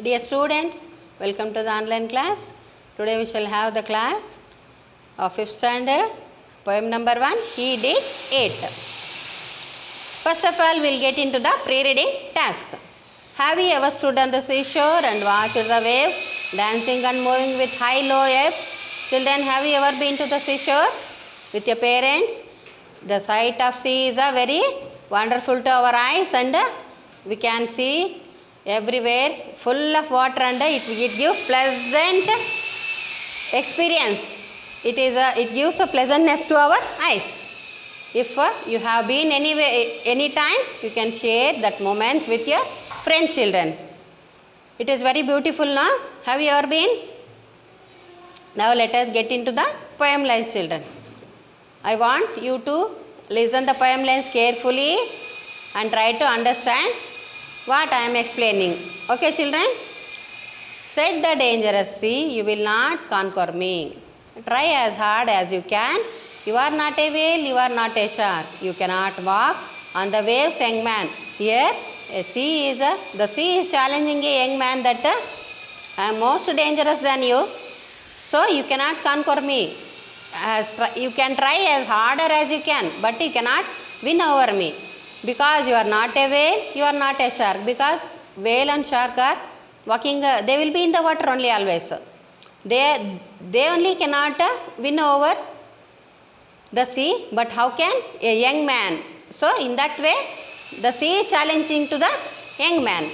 Dear students, welcome to the online class. Today we shall have the class of 5th standard, poem number 1, He Did It. First of all, we will get into the pre-reading task. Have you ever stood on the seashore and watched the waves dancing and moving with high, low waves? Children, have you ever been to the seashore with your parents? The sight of sea is a very wonderful to our eyes, and we can see everywhere full of water, and it gives pleasant experience. It gives a pleasantness to our eyes. If you have been any time, you can share that moment with your friends, children. It is very beautiful now. Have you ever been? Now let us get into the poem lines, children. I want you to listen the poem lines carefully and try to understand what I am explaining. Okay, children? Said the dangerous sea, you will not conquer me. Try as hard as you can. You are not a whale, you are not a shark. You cannot walk on the waves, young man. Here, the sea is challenging a young man that I am most dangerous than you. So you cannot conquer me. You can try as harder as you can, but you cannot win over me. Because you are not a whale, you are not a shark. Because whale and shark are walking, they will be in the water only always. They only cannot win over the sea, but how can a young man? So in that way, the sea is challenging to the young man.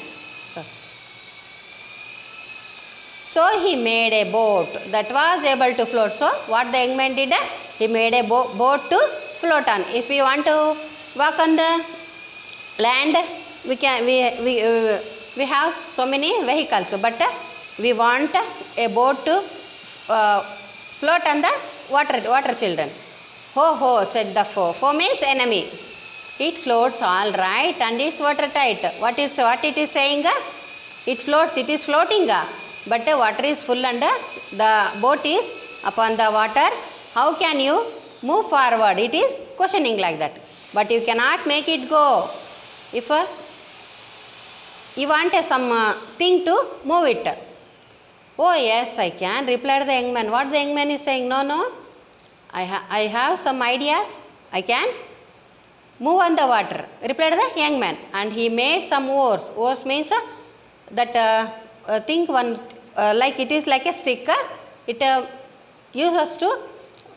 So he made a boat that was able to float. So what the young man did? He made a boat to float on. If we want to walk on the land, we have so many vehicles, but we want a boat to float on the water, children. Ho ho, said the foe. Foe means enemy. It floats all right and it's watertight. What it is saying? It floats. It is floating. But the water is full and the boat is upon the water. How can you move forward? It is questioning like that. But you cannot make it go. If you want some thing to move it. Oh yes, I can, replied the young man. What the young man is saying? No. I have some ideas. I can move on the water, replied the young man. And he made some oars. Oars means that thing one like it is like a stick. It uses to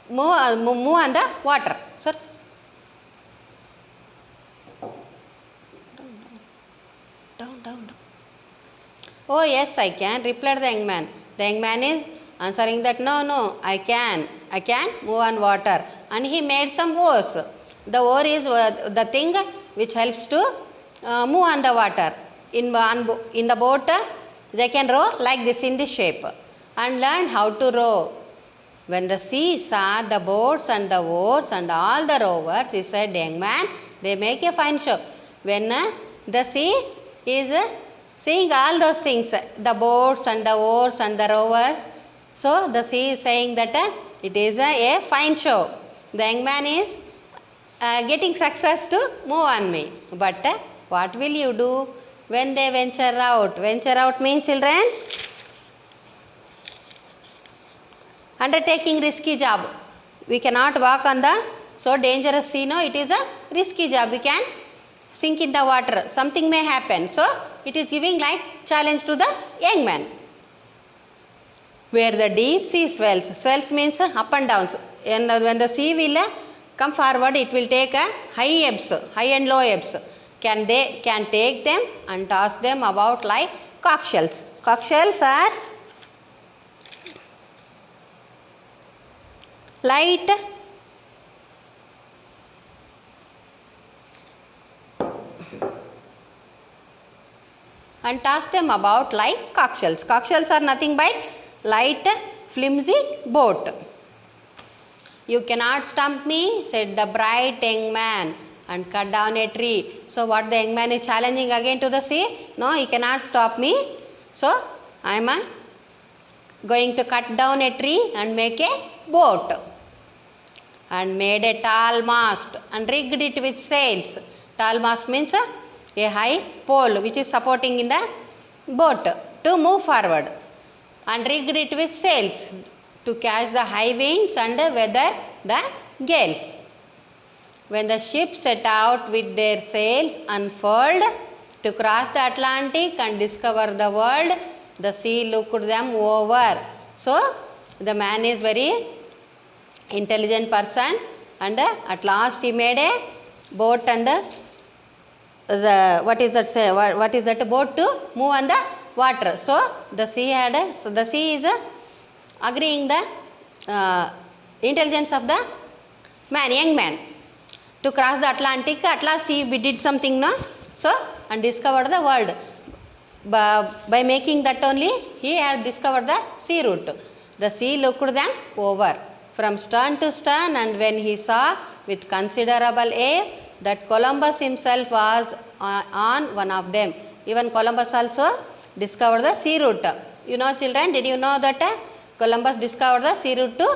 move on the water. Sir. Down. Oh yes, I can, replied the young man. The young man is answering that no, I can move on water. And he made some oars. The oar is the thing which helps to move on the water. In the boat, they can row like this in this shape and learn how to row. When the sea saw the boats and the oars and all the rowers, he said, young man, they make a fine show. When the sea is seeing all those things, the boats and the oars and the rowers, so the sea is saying that it is a fine show. The young man is getting success to move on me. But what will you do when they venture out? Venture out means, children, undertaking risky job. We cannot walk on the so dangerous sea. No, it is a risky job. We can sink in the water. Something may happen. So it is giving like challenge to the young man. Where the deep sea swells. Swells means up and down. And when the sea will come forward, it will take a high ebbs, high and low ebbs. Can take them and toss them about like conch shells. Conch shells are light and toss them about like conch shells. Conch shells are nothing but light, flimsy boat. You cannot stump me, said the bright young man, and cut down a tree. So what the young man is challenging again to the sea? No, he cannot stop me. So I am going to cut down a tree and make a boat. And made a tall mast and rigged it with sails. Tall mast means a high pole which is supporting in the boat to to move forward and rigged it with sails to catch the high winds and weather the gales. When the ship set out with their sails unfurled to cross the Atlantic and discover the world, the sea looked them over. So, the man is very intelligent person, and at last he made a boat, and what is that boat to move on the water. So the sea is agreeing the intelligence of the man, young man, to cross the Atlantic. At last he did something, no? So, and discovered the world. By making that only he has discovered the sea route. The sea looked them over from stern to stern, and when he saw with considerable awe that Columbus himself was on one of them. Even Columbus also discovered the sea route. You know, children, did you know that Columbus discovered the sea route to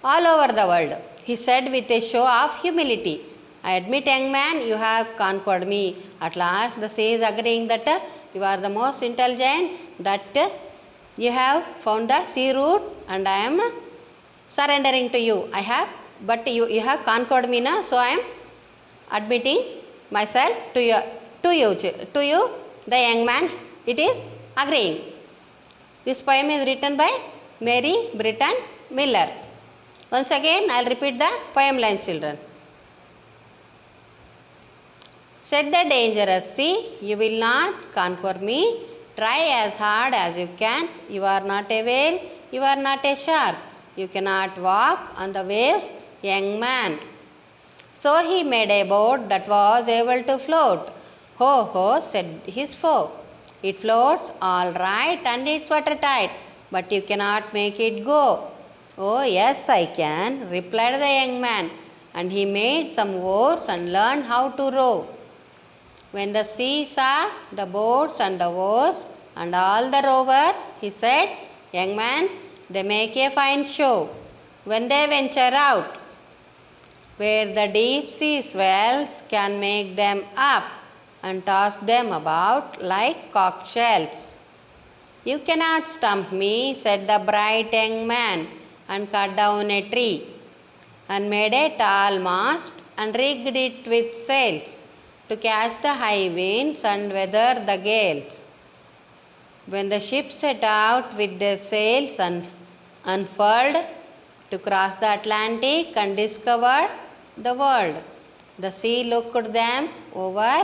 all over the world? He said with a show of humility, I admit, young man, you have conquered me. At last the sea is agreeing that you are the most intelligent, that you have found the sea route, and I am surrendering to you. But you have conquered me now, so I am admitting myself to you, the young man. It is agreeing. This poem is written by Mary Britton Miller. Once again, I will repeat the poem lines, children. Said the dangerous sea, you will not conquer me. Try as hard as you can. You are not a whale, you are not a shark. You cannot walk on the waves, young man. So he made a boat that was able to float. Ho, ho, said his foe. It floats all right and it's watertight, but you cannot make it go. Oh, yes, I can, replied the young man. And he made some oars and learned how to row. When the sea saw the boats and the oars and all the rowers, he said, young man, they make a fine show when they venture out, where the deep sea swells can make them up and toss them about like conch shells. You cannot stump me, said the bright young man, and cut down a tree, and made a tall mast, and rigged it with sails, to catch the high winds and weather the gales. When the ship set out with their sails unfurled to cross the Atlantic and discover the world, the sea looked them over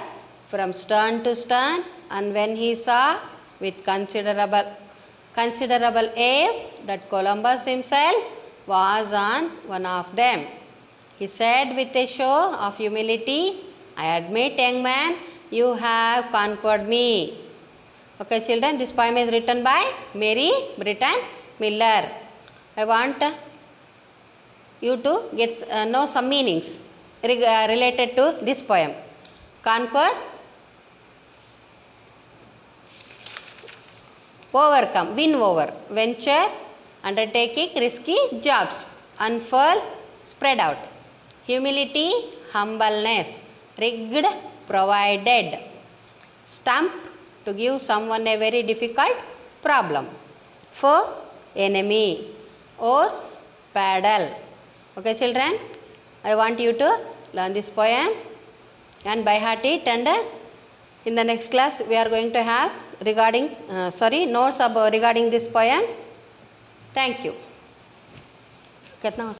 from stern to stern, and when he saw with considerable awe that Columbus himself was on one of them, he said with a show of humility, I admit, young man, you have conquered me. Okay, children, this poem is written by Mary Britton Miller. I want you to know some meanings related to this poem. Conquer, overcome, win over, venture, undertaking risky jobs, unfurl, spread out, humility, humbleness, rigged, provided, stump, to give someone a very difficult problem, foe, enemy, oars, paddle. Okay, children, I want you to learn this poem and by heart it, and in the next class we are going to have notes regarding this poem. Thank you.